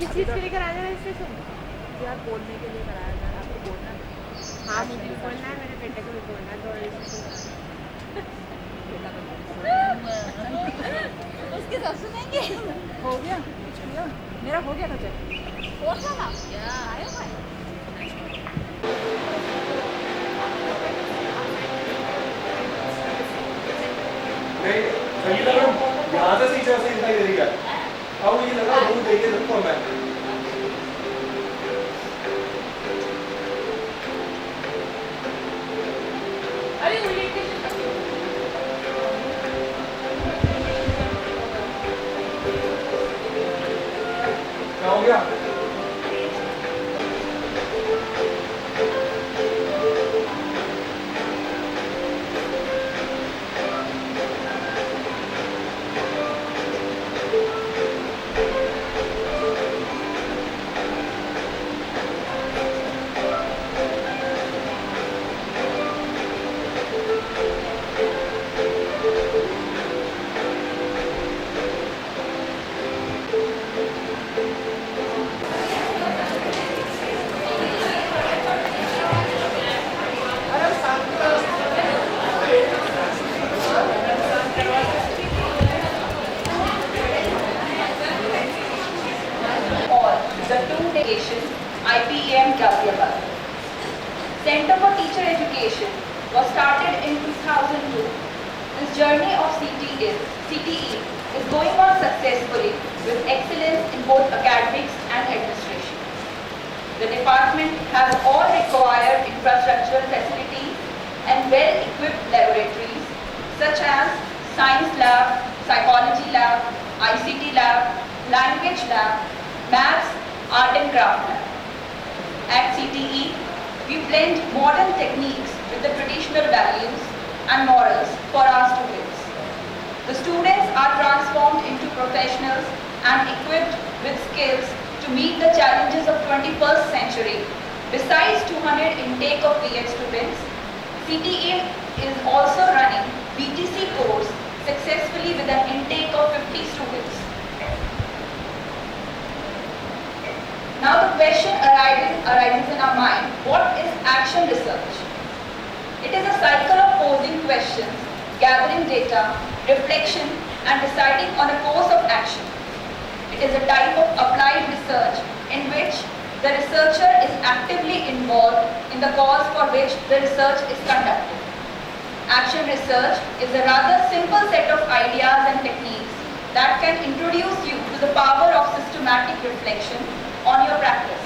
किस चीज़ के लिए कराया जा रजिस्ट्रेशन? यार बोलने के लिए कराया जा रहा है, आपको बोलना है। हाँ मुझे भी बोलना है, मेरे बेटे को भी बोलना है, तो उसके सब सुनेंगे। हो गया कुछ किया मेरा हो गया था चेक और साला क्या आया भाई? नहीं संगीता मैम यहाँ से शीशे से दिखाई दे रही है। अब मुझे लगा वो देखे रखो मैं। अरे ओरिएंटेशन क्या हो गया? IPEM Ghaziabad. Center for Teacher Education was started in 2002. This journey of CTE is going on successfully with excellence in both academics and administration. The department has all required infrastructural facilities and well-equipped laboratories such as Science Lab, Psychology Lab, ICT Lab, Language Lab, Maths, Art and Craft Lab. At CTE, we blend modern techniques with the traditional values and morals for our students. The students are transformed into professionals and equipped with skills to meet the challenges of 21st century. Besides 200 intake of B.Ed students, CTE is also running BTC course successfully with an intake of 50 students. Now the question arises in our mind, what is action research? It is a cycle of posing questions, gathering data, reflection and deciding on a course of action. It is a type of applied research in which the researcher is actively involved in the cause for which the research is conducted. Action research is a rather simple set of ideas and techniques that can introduce you to the power of systematic reflection on your practice.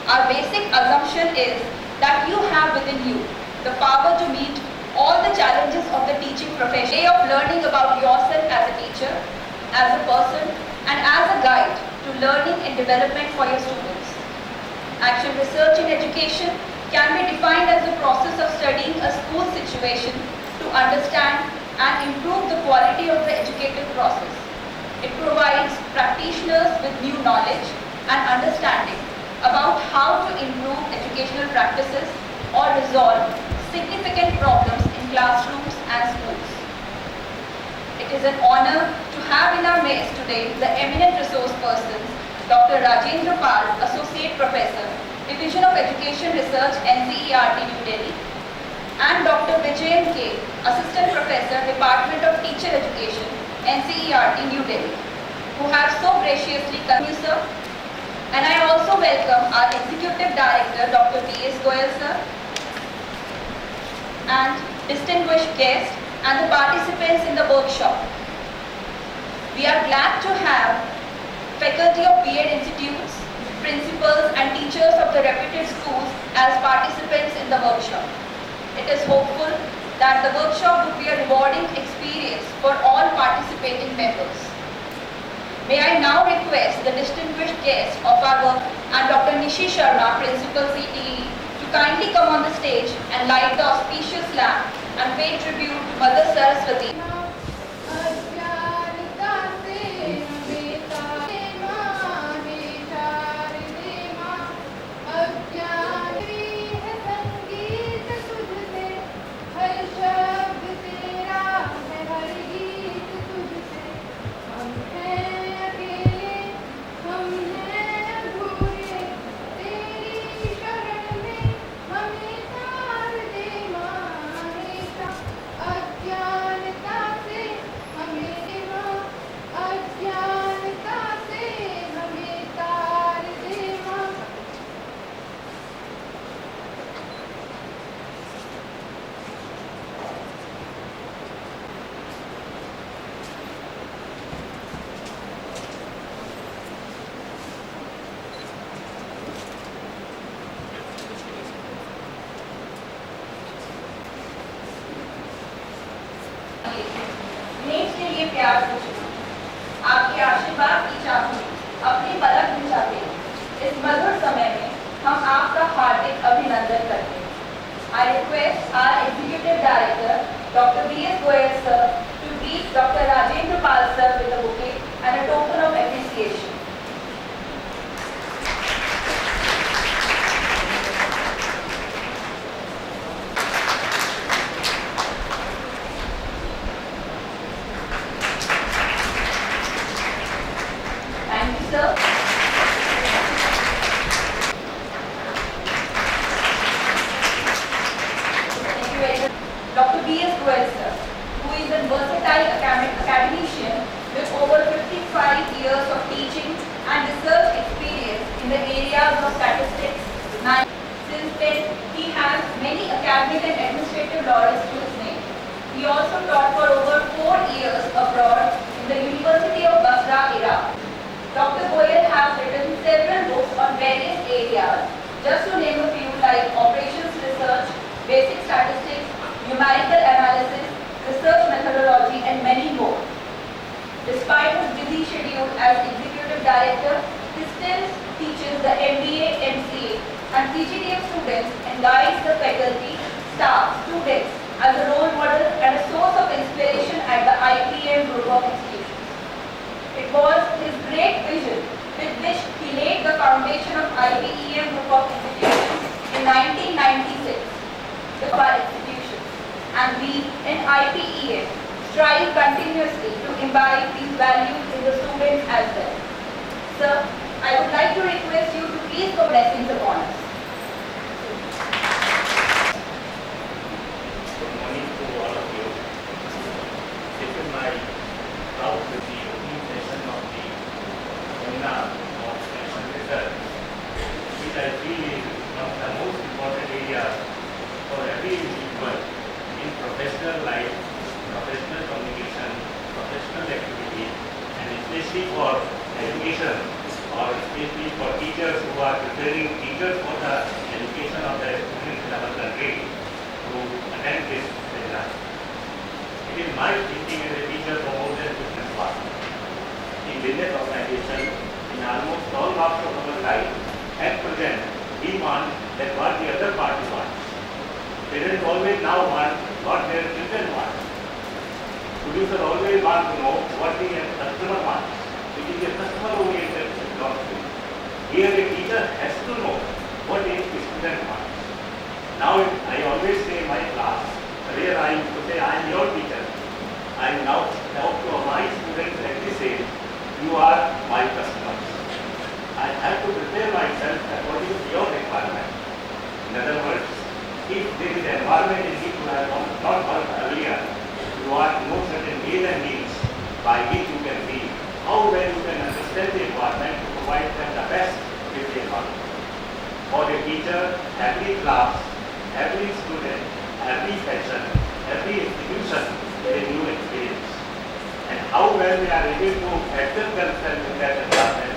Our basic assumption is that you have within you the power to meet all the challenges of the teaching profession, way of learning about yourself as a teacher, as a person, and as a guide to learning and development for your students. Action research in education can be defined as the process of studying a school situation to understand and improve the quality of the educative process. It provides practitioners with new knowledge and understanding about how to improve educational practices or resolve significant problems in classrooms and schools. It is an honor to have in our midst today the eminent resource persons, Dr. Rajendra Pal, Associate Professor, Division of Education Research, NCERT, New Delhi, and Dr. Vijayan K, Assistant Professor, Department of Teacher Education, NCERT, New Delhi, who have so graciously come here, sir. And I also welcome our Executive Director, Dr. B.Ed Goyal, sir, and distinguished guests and the participants in the workshop. We are glad to have faculty of B.Ed institutes, principals and teachers of the reputed schools as participants in the workshop. It is hopeful that the workshop would be a rewarding experience for all participating members. May I now request the distinguished guest of our work and Dr. Nishi Sharma, Principal CTE, to kindly come on the stage and light the auspicious lamp and pay tribute to Mother Saraswati. Next के लिए प्यार से आपके आशीर्वाद की चाहूँ अपनी पलक बुझाते इस मधुर समय में हम आपका हार्दिक अभिनंदन करते हैं। I request our Executive Director, Dr. B.Ed Goyal sir, to greet Dr. Rajendra Pal sir with a bouquet and a token of appreciation. Thank you, sir. Thank you very much. Dr. B.Ed Goyal, sir, who is a versatile academician with over 55 years of teaching and research experience in the areas of statistics. Since then, he has many academic and administrative laurels to his name. He also taught for over 4 years abroad in the University of Basra, Iraq. Dr. Goyal has written several books on various areas, just to name a few like operations research, basic statistics, numerical analysis, research methodology and many more. Despite his busy schedule as Executive Director, he still teaches the MBA, MCA and PGDM students and guides the faculty, staff, students as a role model and a source of inspiration at the IPM group of institutions. It was his great vision with which he laid the foundation of IPEM group of institutions in 1996, the our institutions, and we in IPEM strive continuously to imbibe these values in the students as well. Sir, I would like to request you to please go blessings upon us. Good morning to all of you. This is my proud to the opening session of the seminar on national research, which I feel is one of the most important areas for every individual in professional life, professional communication, professional activity, and especially for education, or especially for teachers who are preparing teachers for the education of the students in our country to attend this seminar. It is my thinking as a teacher for more than 15 years. In business organization, in almost all walks of our life, at present, we want that what the other party wants. Parents always now want what their children want. Producer always want to know what the customer wants. It is a customer-oriented philosophy. Here a teacher has to know what a student wants. Now I always say in my class, where I used to say I am your teacher, I am now talk to my students at this age, you are my customers. I have to prepare myself according to your requirement. In other words, if there is an environment in which you have not worked earlier, you are to know certain ways and means by class, every student, every session, every institution is a new experience. And how well we are able to accept themselves in that environment,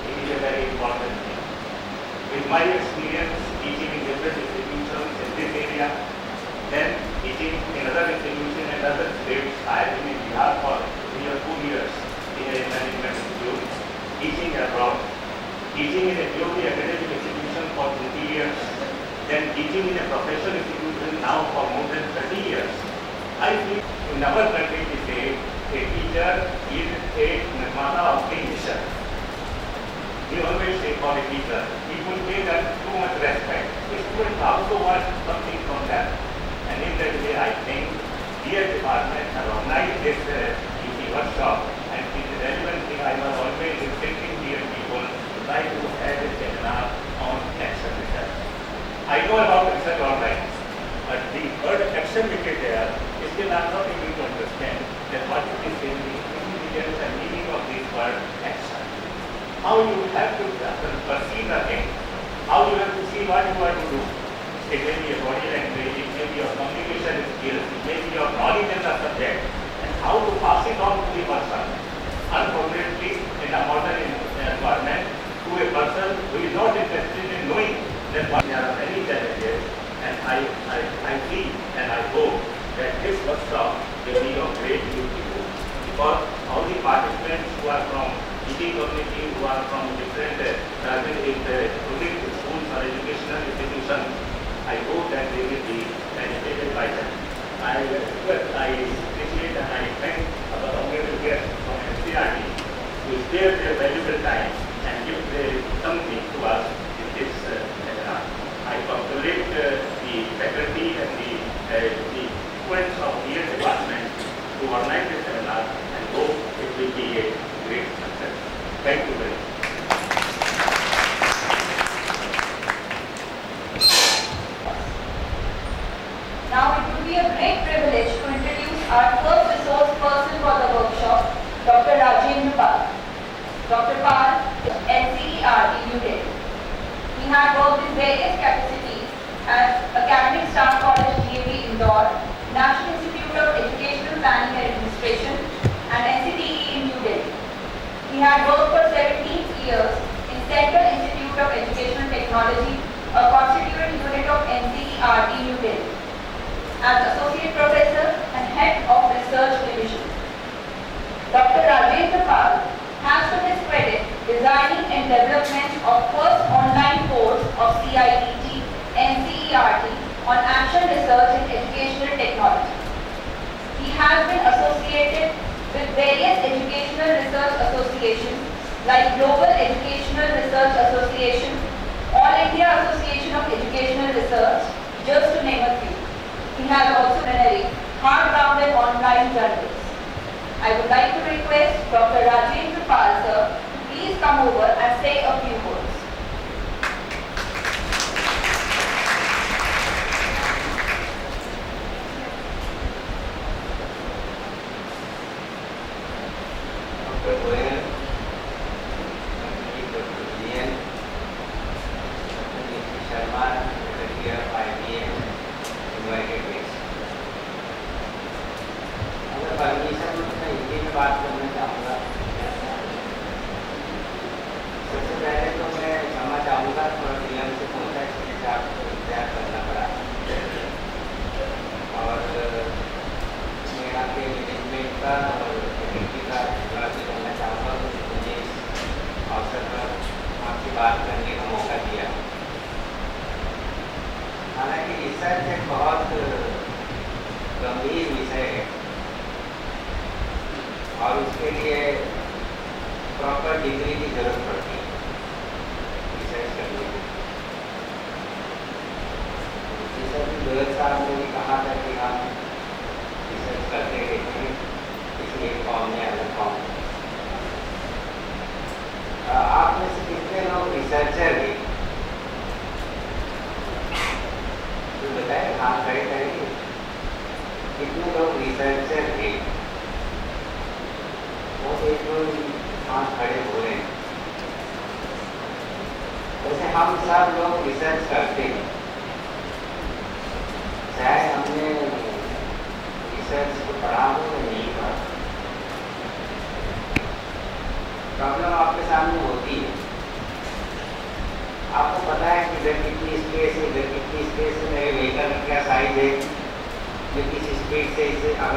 it is a very important thing. With my experience teaching in different institutions in this area, then teaching in other institutions and other states, I have been in Bihar for 3 or 2 years in a management institute, teaching abroad, teaching in a purely academic institution for 20 years, then teaching in a professional institution now for more than 30 years. I feel in our country we say a teacher is a nirmata of the nation. We always say for a teacher, people pay them too much respect. The students also want something from them. And in that way, I think B.Ed department have organized this workshop, and it is a relevant thing. I was always restricting B.Ed people to try to have a seminar on action research. I know about research all right, but the word action which is there, still I am not able to understand that what it is saying, the significance and meaning of this word action. How you have to perceive the thing, how you have to see what you are to do. It may be your body language, it may be your communication skills, it may be your knowledge in the subject, and how to pass it on to the person. Unfortunately, in a modern environment, to a person who is not interested in knowing that there are many challenges, and I feel and I hope that this workshop will be of great use to you, because all the participants who are from teaching community, who are from different schools or educational institutions, I hope that they will be benefited by them. I appreciate and I thank our honorable guests from NCRT who spare their valuable time and give something to us in this seminar. I congratulate the faculty and the students of B.Ed department to organize this seminar and hope it will be a great success. Thank you very much. Now it will be a great privilege to introduce our first resource person for the workshop, Dr. Rajendra Pal. Dr. Pal is NCERT New Delhi. He had worked in various capacities as Academic Staff College DAV Indore, National Institute of Educational Planning and Administration, and NCTE in New Delhi. He had worked for 17 years in Central Institute of Educational Technology, a constituent unit of NCERT New Delhi, as Associate Professor and Head of Research Division. Dr. Rajendra Pal has to his credit designing and development of first online course of CIET NCERT on action research in educational technology. He has been associated with various educational research associations like Global Educational Research Association, All India Association of Educational Research, just to name a few. He has also been hardbound and online journals. I would like to request Dr. Rajendra Pal sir to please come over and say a few words. Dr. Goyal, Dr. B.Ed, Dr. Sharma, Secretary of IBM, invited guests. अगर permission हो तो मैं हिंदी में बात करना चाहूँगा। सबसे पहले तो मैं क्षमा चाहूँगा, थोड़ा विलम्ब से पहुँचा इसलिए आपको इंतजार करना पड़ा। और मैं यहाँ के मैनेजमेंट का और फैकल्टी का धन्यवाद करना चाहूँगा कि मुझे इस अवसर पर आपसे बात करने का मौका दिया। हालांकि रिसर्च एक बहुत गंभीर विषय है और उसके लिए प्रॉपर डिग्री की जरूरत पड़ती है रिसर्च करने की। जैसा कि गोयल साहब ने भी कहा था कि हम रिसर्च करते रहते हैं, इसलिए फॉर्म में अलग फॉर्म। आप में से कितने लोग रिसर्चर हैं? तो बताए, हाँ खड़े करेंगे। कितने लोग रिसर्चर हैं? बहुत एक लोग हाथ खड़े हो रहे हैं। वैसे हम सब लोग रिसर्च करते हैं,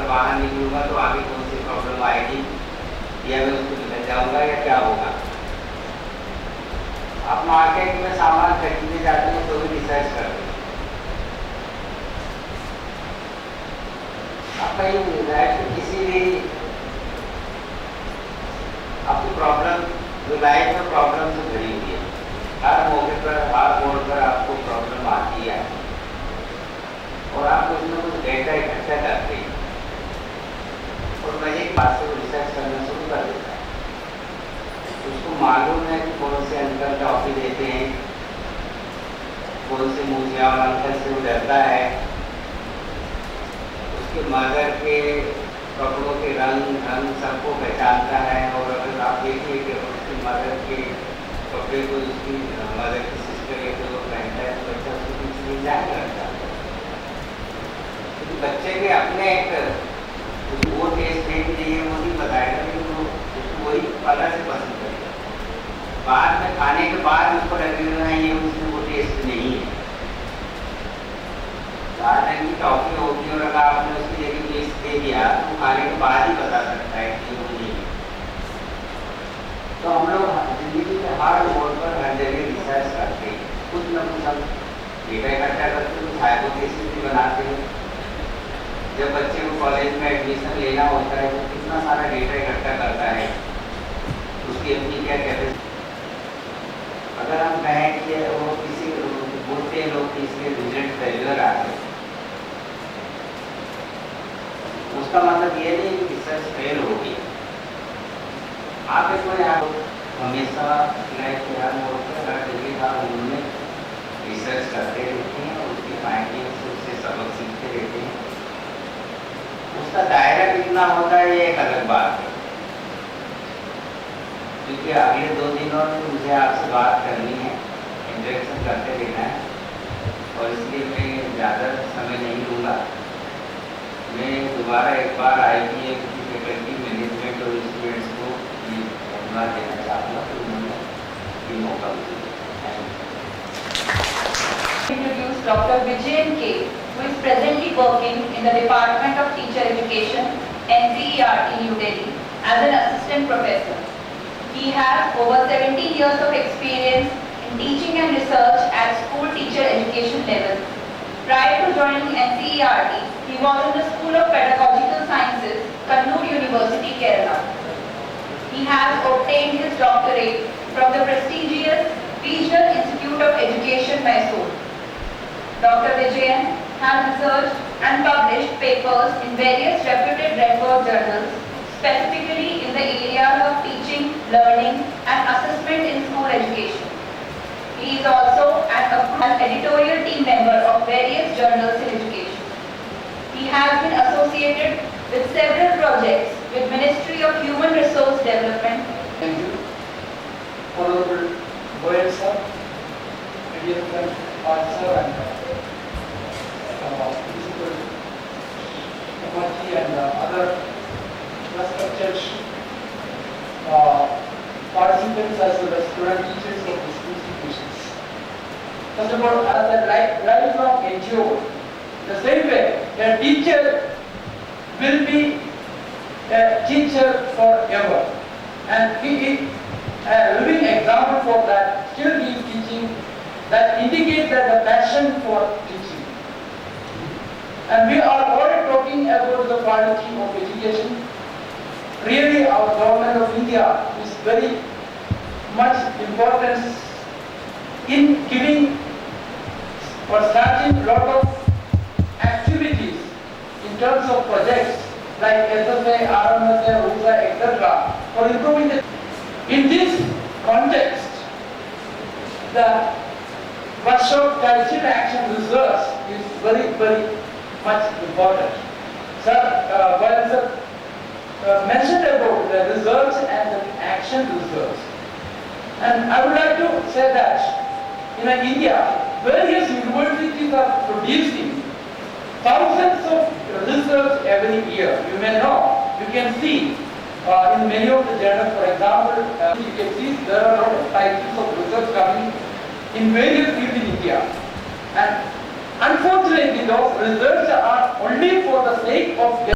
बाहर निकलूंगा तो आगे कौन सी प्रॉब्लम आएगी, या मैं उसको निकल जाऊंगा या क्या होगा। आप मार्केट में सामान खरीदने जाते हैं तो भी रिसर्च करते हैं। आप कहीं लाइफ में किसी भी आपकी प्रॉब्लम, जो लाइफ में प्रॉब्लम से भरी हुई है, हर मौके पर हर मोड़ पर आपको प्रॉब्लम आती है और आप कुछ न कुछ डेटा इकट्ठा करते हैं और मैं एक बात से रिसर्च करना शुरू कर देता है। उसको मालूम है कि कौन से अंकल टॉफी देते हैं, कौन से मूछिया वाला अंकल से वो डरता है, उसके मदर के कपड़ों के रंग सबको पहचानता है। और अगर आप देखिए कि उसकी मदर के कपड़े को उसकी मदर की सिस्टर या कोई वो पहनता है तो बच्चा उसको पीछे ले जाने लगता है। क्योंकि बच्चे के अपने एक वो टेस्ट है कि नहीं वो नहीं बताएगा, लेकिन वो उसको वही अलग से पसंद करेगा। बाद में खाने के बाद उसको लगेगा ये उसमें वो टेस्ट नहीं है। लाल रंग की टॉफी होगी और अगर आपने उसकी जगह टेस्ट दे दिया तो खाने के बाद ही बता सकता है कि वो नहीं है। तो हम लोग जिंदगी के हर मोड़ पर हर जगह रिसर्च करते हैं, कुछ न कुछ हम डेटा इकट्ठा करते हैं, कुछ हाइपोथेसिस भी बनाते हैं। जब बच्चे को कॉलेज में एडमिशन लेना होता है तो कितना सारा डेटा इकट्ठा करता है, उसकी अपनी क्या कहते हैं। अगर हम कहें कि वो किसी बोलते हैं लोग कि इसके रिजल्ट फेल्यूर आ गए, उसका मतलब ये नहीं कि रिसर्च फेल होगी। आप इसको यहाँ हमेशा लाइफ के हर मोड़ पर हर जगह का उन्होंने रिसर्च करते रहते हैं और उसकी फाइंडिंग से उससे सबक सीखते रहते हैं। उसका दायरा कितना होता है ये एक अलग बात है, क्योंकि अगले 2 दिनों में मुझे आपसे बात करनी है, इंटरेक्शन करते रहना है और इसलिए मैं ज़्यादा समय नहीं लूँगा। मैं दोबारा एक बार IBA की फैकल्टी मैनेजमेंट और स्टूडेंट्स को ये धन्यवाद देना चाहूँगा कि उन्होंने ये मौका दिया। Introduce Dr. Vijayan K, who is presently working in the Department of Teacher Education, NCERT, New Delhi, as an assistant professor. He has over 17 years of experience in teaching and research at school teacher education level. Prior to joining NCERT, he was in the School of Pedagogical Sciences, Kannur University, Kerala. He has obtained his doctorate from the prestigious Regional Institute of Education, Mysore. Dr. Vijayan has researched and published papers in various reputed referred journals, specifically in the areas of teaching, learning, and assessment in school education. He is also an editorial team member of various journals in education. He has been associated with several projects with Ministry of Human Resource Development. Thank you. Honorable B.Ed sir, dear friend, sir, and Principal Committee and other respected participants as well as student teachers of these institutions. First of all, as a lifelong NGO, the same way a teacher will be a teacher forever, and he is a living example for that. Still he is teaching, that indicates that the passion for teaching. And we are already talking about the quality of education. Really, our government of India is very much importance in giving or starting a lot of activities in terms of projects like SFA, RMSA, USA, etc. for improving the. In this context, the workshop cultural action research is very, very much important. Sir, while sir mentioned about the research and the action research, and I would like to say that in India, various universities are producing thousands of research every year. You may know, you can see in many of the journals, for example, you can see there are a lot of titles of research coming in various fields in India. And unfortunately, those research are only for the sake of